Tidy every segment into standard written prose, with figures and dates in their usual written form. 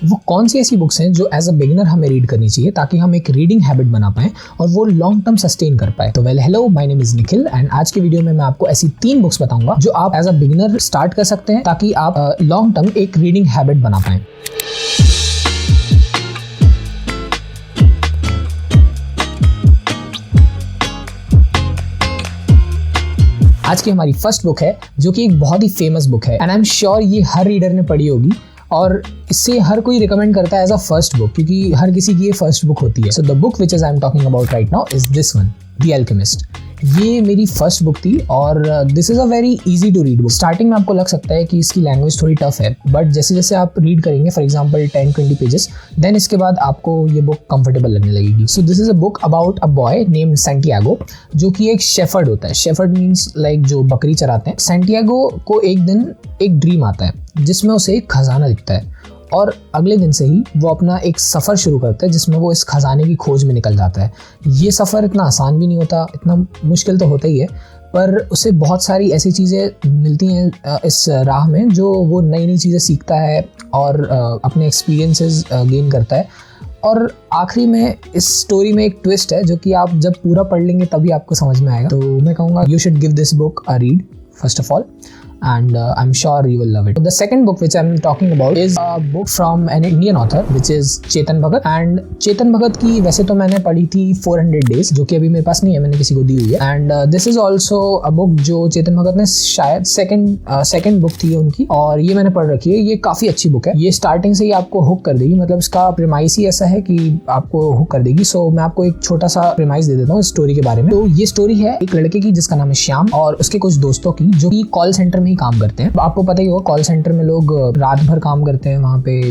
वो कौन सी ऐसी बुक्स हैं जो एज अ बिगिनर हमें रीड करनी चाहिए ताकि हम एक रीडिंग हैबिट बना पाएं और वो लॉन्ग टर्म सस्टेन कर पाए। तो hello, my name is Nikhil and आज के वीडियो में मैं आपको ऐसी 3 बुक्स बताऊंगा जो आप एज अ बिगिनर स्टार्ट कर सकते हैं ताकि आप लॉन्ग टर्म एक रीडिंग हैबिट बना पाएं। आज की हमारी फर्स्ट बुक है जो कि एक बहुत ही फेमस बुक है एंड आई एम श्योर ये हर रीडर ने पढ़ी होगी और इससे हर कोई रिकमेंड करता है एज अ फर्स्ट बुक, क्योंकि हर किसी की ये फर्स्ट बुक होती है। So the book which is I am talking about right now is this one, the alchemist. ये मेरी फर्स्ट बुक थी और this is a very easy to read book. Starting में आपको लग सकता है कि इसकी लैंग्वेज थोड़ी टफ है, बट जैसे जैसे आप रीड करेंगे फॉर एग्जांपल 10-20 पेजेस, देन इसके बाद आपको ये बुक कंफर्टेबल लगने लगेगी। सो this is a book about a boy named Santiago जो कि एक शेफर्ड होता है। शेफर्ड मीन्स लाइक जो बकरी चराते हैं। सैंटियागो को एक दिन एक ड्रीम आता है जिसमें उसे एक खजाना दिखता है और अगले दिन से ही वो अपना एक सफ़र शुरू करता है जिसमें वो इस खजाने की खोज में निकल जाता है। ये सफ़र इतना आसान भी नहीं होता, इतना मुश्किल तो होता ही है, पर उसे बहुत सारी ऐसी चीज़ें मिलती हैं इस राह में जो वो नई नई चीज़ें सीखता है और अपने एक्सपीरियंसेस गेन करता है। और आखिरी में इस स्टोरी में एक ट्विस्ट है जो कि आप जब पूरा पढ़ लेंगे तभी आपको समझ में आएगा। तो मैं कहूँगा you should give this book a read first of all and I'm sure you will love it. The second book which I'm talking about is a book from an Indian author which is Chetan Bhagat and Chetan Bhagat की वैसे तो मैंने पढ़ी थी 400 days जो कि अभी मेरे पास नहीं है, मैंने किसी को दी हुई है। and this is also a book जो चेतन भगत ने शायद second book थी उनकी और ये मैंने पढ़ रखी है। ये काफ़ी अच्छी बुक है, ये स्टार्टिंग से ही आपको हुक कर देगी, मतलब इसका प्रेमाइस ही ऐसा है कि आपको हुक कर देगी। सो मैं आपको एक छोटा सा प्रेमाइस दे देता हूँ इस स्टोरी के बारे में। तो ये स्टोरी है एक लड़के की जिसका नाम है श्याम और उसके कुछ दोस्तों की जो कि कॉल सेंटर में ही काम करते हैं। आपको पता ही होगा कॉल सेंटर में लोग रात भर काम करते हैं, वहाँ पे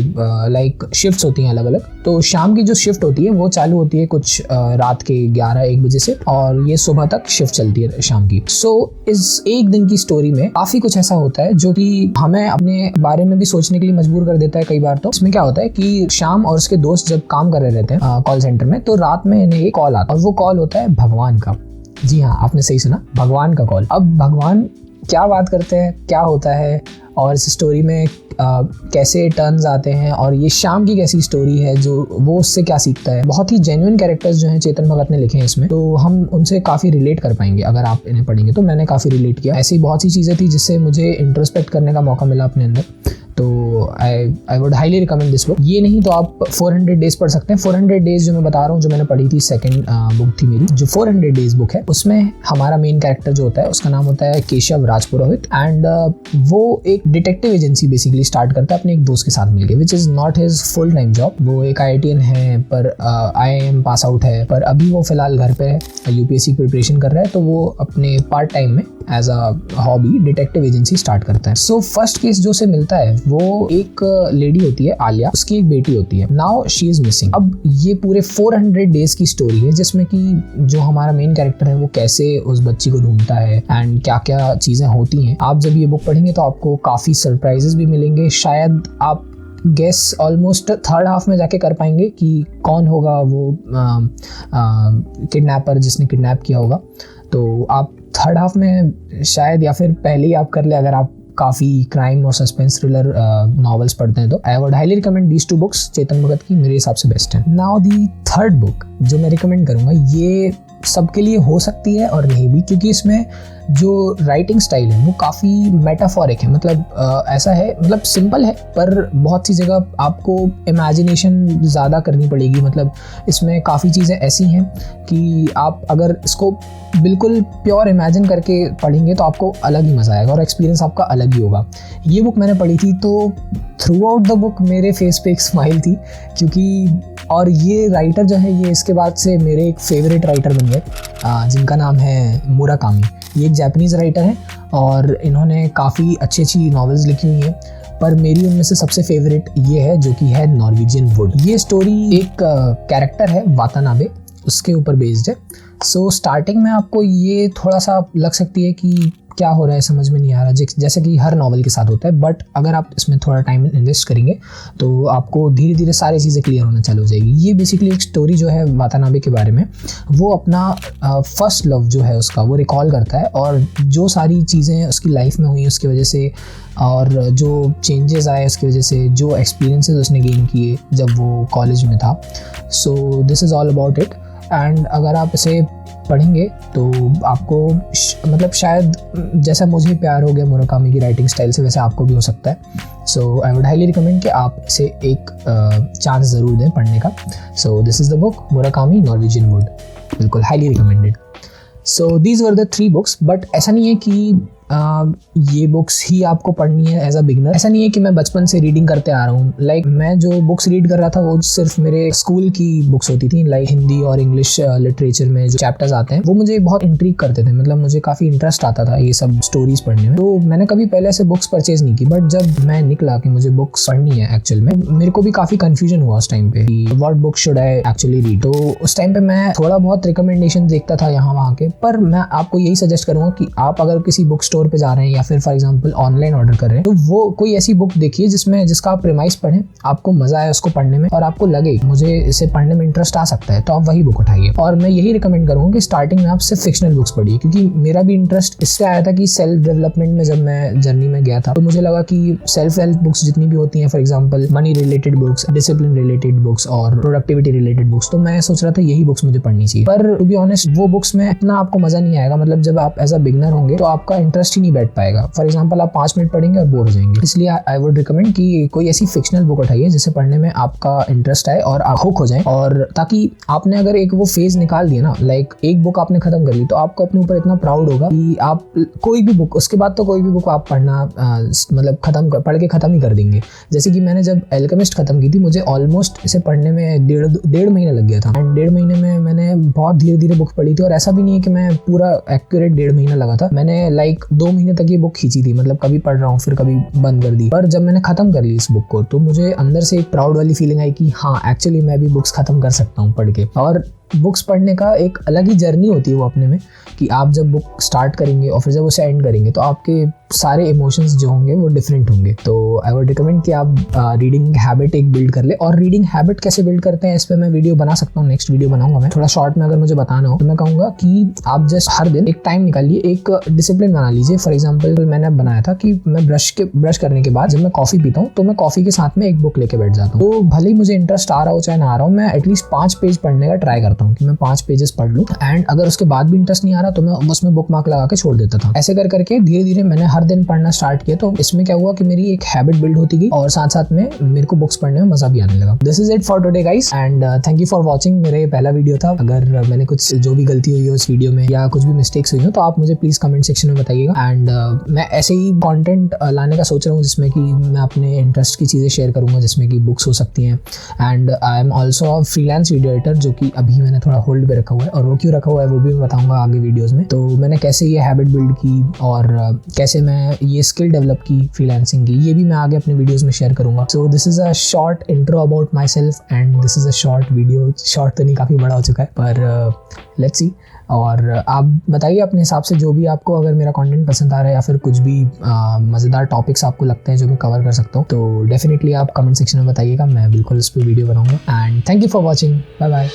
लाइक शिफ्ट्स होती हैं अलग अलग। तो शाम की जो शिफ्ट होती है वो चालू होती है कुछ रात के 11-1 बजे से और ये सुबह तक शिफ्ट चलती है शाम की। सो इस एक दिन की स्टोरी में काफ़ी कुछ ऐसा होता है जो कि हमें अपने बारे में भी सोचने के लिए मजबूर कर देता है कई बार। तो इसमें क्या होता है कि शाम और उसके दोस्त जब काम कर रहे रहते हैं कॉल सेंटर में, तो रात में इन्हें एक कॉल आता है और वो कॉल होता है भगवान का। जी हाँ, आपने सही सुना, भगवान का कॉल। अब भगवान क्या बात करते हैं, क्या होता है और इस स्टोरी में कैसे टर्न्स आते हैं और ये शाम की कैसी स्टोरी है जो वो उससे क्या सीखता है। बहुत ही जेन्युइन कैरेक्टर्स जो हैं चेतन भगत ने लिखे हैं इसमें, तो हम उनसे काफ़ी रिलेट कर पाएंगे अगर आप इन्हें पढ़ेंगे। तो मैंने काफ़ी रिलेट किया। ऐसी बहुत सी चीज़ें थी जिससे मुझे इंट्रोस्पेक्ट करने का मौका मिला अपने अंदर। तो I would highly recommend this book. ये नहीं तो आप 400 डेज पढ़ सकते हैं। 400 डेज जो मैं बता रहा हूँ जो मैंने पढ़ी थी, सेकंड बुक थी मेरी जो 400 डेज बुक है, उसमें हमारा मेन कैरेक्टर जो होता है उसका नाम होता है केशव राजपुरोहित एंड वो एक डिटेक्टिव एजेंसी बेसिकली स्टार्ट करता है अपने एक दोस्त के साथ मिलकर, which is not his full time job. वो एक IITian है पर IIM पास आउट है, पर अभी वो फिलहाल घर पे है, UPSC प्रिपरेशन कर रहा है, तो वो अपने पार्ट टाइम में as a hobby detective agency start करता है। सो फर्स्ट केस जो से मिलता है वो एक लेडी होती है आलिया, उसकी एक बेटी होती है। Now she is missing. अब ये पूरे 400 डेज की स्टोरी है जिसमें कि जो हमारा मेन कैरेक्टर है वो कैसे उस बच्ची को ढूंढता है एंड क्या क्या चीजें होती हैं। आप जब ये बुक पढ़ेंगे तो आपको काफी सरप्राइजेस भी मिलेंगे। शायद आप गेस ऑलमोस्ट थर्ड हाफ में जाके कर पाएंगे कि कौन होगा वो किडनैपर जिसने किडनैप किया होगा। तो आप थर्ड हाफ में शायद या फिर पहले ही आप कर ले अगर आप काफ़ी क्राइम और सस्पेंस थ्रिलर नॉवेल्स पढ़ते हैं। तो I would highly recommend these 2 books. Chetan Bhagat की मेरे हिसाब से बेस्ट है। नाउ दी थर्ड बुक जो मैं रिकमेंड करूँगा ये सबके लिए हो सकती है और नहीं भी, क्योंकि इसमें जो राइटिंग स्टाइल है वो काफ़ी मेटाफोरिक है। मतलब ऐसा है, मतलब सिंपल है पर बहुत सी जगह आपको इमेजिनेशन ज़्यादा करनी पड़ेगी। मतलब इसमें काफ़ी चीज़ें ऐसी हैं कि आप अगर इसको बिल्कुल प्योर इमेजिन करके पढ़ेंगे तो आपको अलग ही मज़ा आएगा और एक्सपीरियंस आपका अलग ही होगा। ये बुक मैंने पढ़ी थी तो थ्रू आउट द बुक मेरे फेस पे एक स्माइल थी, क्योंकि और ये राइटर जो है ये इसके बाद से मेरे एक फेवरेट राइटर बन गए जिनका नाम है मुराकामी। ये एक जापानीज़ राइटर है और इन्होंने काफ़ी अच्छी अच्छी नॉवेल्स लिखी हुई हैं, पर मेरी उनमें से सबसे फेवरेट ये है जो कि है नॉर्वेजियन वुड। ये स्टोरी एक कैरेक्टर है वातानाबे, उसके ऊपर बेस्ड है। सो स्टार्टिंग में आपको ये थोड़ा सा लग सकती है कि क्या हो रहा है, समझ में नहीं आ रहा, जैसे कि हर नॉवल के साथ होता है। बट अगर आप इसमें थोड़ा टाइम इन्वेस्ट करेंगे तो आपको धीरे धीरे सारी चीज़ें क्लियर होना चालू हो जाएगी। ये बेसिकली एक स्टोरी जो है वातानाबे के बारे में, वो अपना फर्स्ट लव जो है उसका वो रिकॉल करता है, और जो सारी चीज़ें उसकी लाइफ में हुई उसकी वजह से, और जो चेंजेस आए उसकी वजह से, जो एक्सपीरियंसेस उसने गेन किए जब वो कॉलेज में था। सो this is all about it. And अगर आप इसे पढ़ेंगे तो आपको मतलब शायद जैसा मुझे प्यार हो गया मुराकामी की राइटिंग स्टाइल से, वैसे आपको भी हो सकता है। So I would highly recommend कि आप इसे एक चांस ज़रूर दें पढ़ने का। So this is the book Murakami Norwegian wood, बिल्कुल highly recommended. So these were the 3 books. But ऐसा नहीं है कि ये बुक्स ही आपको पढ़नी है एज अ बिगनर। ऐसा नहीं है कि मैं बचपन से रीडिंग करते आ रहा हूँ। लाइक मैं जो बुक्स रीड कर रहा था वो सिर्फ मेरे स्कूल की बुक्स होती थी। लाइक हिंदी और इंग्लिश लिटरेचर में जो चैप्टर्स आते हैं वो मुझे बहुत इंट्रीग करते थे, मतलब मुझे काफ़ी इंटरेस्ट आता था ये सब स्टोरीज पढ़ने में। तो मैंने कभी पहले से बुक्स परचेज नहीं की। बट जब मैं निकला कि मुझे बुक्स पढ़नी है एक्चुअल में, मेरे को भी काफ़ी कन्फ्यूजन हुआ उस टाइम पे कि what book should I actually read. तो उस टाइम पे मैं थोड़ा बहुत रिकमेंडेशन देखता था यहाँ वहाँ के, पर मैं आपको यही सजेस्ट करूँगा कि आप अगर किसी बुक स्टोर पे जा रहे हैं या फिर फॉर एग्जांपल ऑनलाइन ऑर्डर कर रहे हैं, तो वो कोई ऐसी बुक देखिए जिसका आप प्रेमाइस पढ़ें, आपको मजा आए उसको पढ़ने में, और आपको लगे मुझे इसे पढ़ने में इंटरेस्ट आ सकता है, तो आप वही बुक उठाइए। और मैं यही रिकमेंड करूँगा कि स्टार्टिंग में आप सिर्फ फिक्शनल बुक्स पढ़िए, क्योंकि मेरा भी इंटरेस्ट इससे आया था कि सेल्फ डेवलपमेंट में जब मैं जर्नी में गया था तो मुझे लगा कि सेल्फ हेल्प बुक्स जितनी भी होती हैं, for example money related books, discipline related books और प्रोडक्टिविटी रिलेटेड बुक्स, तो मैं सोच रहा था यही बुक्स मुझे पढ़नी चाहिए। पर टू बी ऑनेस्ट वो बुक्स में इतना आपको मजा नहीं आएगा। मतलब जब आप एज अ बिगनर होंगे तो आपका इंटरेस्ट ही नहीं बैठ पाएगा। फॉर एग्जाम्पल आप 5 मिनट पढ़ेंगे और बोर हो जाएंगे। इसलिए आई वुड रिकमेंड कि कोई ऐसी फिक्शनल बुक उठाइए जिसे पढ़ने में आपका इंटरेस्ट आए और आप हुक हो जाए। और ताकि आपने अगर एक वो फेज निकाल दिया ना, लाइक एक बुक आपने खत्म कर ली, तो आपको अपने ऊपर इतना प्राउड होगा कि आप कोई भी बुक उसके बाद तो कोई भी बुक आप पढ़ना मतलब पढ़ के खत्म ही कर देंगे। जैसे कि मैंने जब एल्केमिस्ट खत्म की थी, मुझे ऑलमोस्ट इसे पढ़ने में डेढ़ महीना लग गया था। एंड 1.5 महीने में मैंने बहुत धीरे धीरे बुक पढ़ी थी। और ऐसा भी नहीं है कि मैं पूरा एक्यूरेट 1.5 महीना लगा था, मैंने लाइक 2 महीने तक ये बुक खींची थी। मतलब कभी पढ़ रहा हूँ फिर कभी बंद कर दी। पर जब मैंने खत्म कर ली इस बुक को तो मुझे अंदर से एक प्राउड वाली फीलिंग आई कि हाँ एक्चुअली मैं भी बुक्स खत्म कर सकता हूँ पढ़ के। और बुक्स पढ़ने का एक अलग ही जर्नी होती है वो अपने में, कि आप जब बुक स्टार्ट करेंगे और फिर जब उसे एंड करेंगे तो आपके सारे इमोशंस जो होंगे वो डिफरेंट होंगे। तो आई वुड रिकमेंड कि आप रीडिंग हैबिट एक बिल्ड कर ले। और रीडिंग हैबिट कैसे बिल्ड करते हैं इस पर मैं वीडियो बना सकता हूँ, नेक्स्ट वीडियो बनाऊंगा मैं। थोड़ा शॉर्ट में अगर मुझे बताना हो तो मैं कहूँगा कि आप जस्ट हर दिन एक टाइम निकालिए, एक डिसिप्लिन बना लीजिए। फॉर एग्जाम्पल मैंने बनाया था कि मैं ब्रश करने के बाद जब मैं कॉफ़ी पीता हूँ तो मैं कॉफ़ी के साथ में एक बुक लेके बैठ जाता हूँ। तो भले ही मुझे इंटरेस्ट आ रहा हो चाहे ना आ रहा हो, मैं एटलीस्ट 5 पेज पढ़ने का ट्राई करता हूँ कि मैं 5 पेजेस पढ़ लूँ। एंड अगर उसके बाद भी इंटरेस्ट नहीं आ रहा तो मैं उसमें बुक मार्क लगा के छोड़ देता था। ऐसे कर करके धीरे धीरे मैंने हर दिन पढ़ना स्टार्ट किया। तो इसमें क्या हुआ कि मेरी एक हैबिट बिल्ड होती गई और साथ साथ में मेरे को बुक्स पढ़ने में मजा भी आने लगा। This is it for today guys, and thank you for watching. मेरा ये पहला वीडियो था। अगर मैंने कुछ जो भी गलती हुई हो इस वीडियो में या कुछ भी मिस्टेक्स हुई हो तो आप मुझे प्लीज कमेंट सेक्शन में बताइएगा। एंड मैं ऐसे ही कंटेंट लाने का सोच रहा हूँ जिसमें कि मैं अपने इंटरेस्ट की चीज़ें शेयर करूँगा, जिसमें कि बुक्स हो सकती हैं। And I am also a freelance video editor, जो कि अभी मैंने थोड़ा होल्ड पे रखा हुआ है, और वो क्यों रखा हुआ है वो भी मैं बताऊँगा आगे वीडियोज़ में। तो मैंने कैसे ये हैबिट बिल्ड की और कैसे मैं ये स्किल डेवलप की फ्रीलांसिंग की, ये भी मैं आगे अपने वीडियोज़ में शेयर करूँगा। सो this is a short intro about my self and this is a short video. Short तो नहीं, काफ़ी बड़ा हो चुका है, पर लेट्स सी। और आप बताइए अपने हिसाब से जो भी आपको, अगर मेरा कंटेंट पसंद आ रहा है या फिर कुछ भी मज़ेदार टॉपिक्स आपको लगते हैं जो मैं कवर कर सकता हूँ, तो डेफिनेटली आप कमेंट सेक्शन में बताइएगा, मैं बिल्कुल उस पर वीडियो बनाऊँगा। And thank you for watching, bye bye.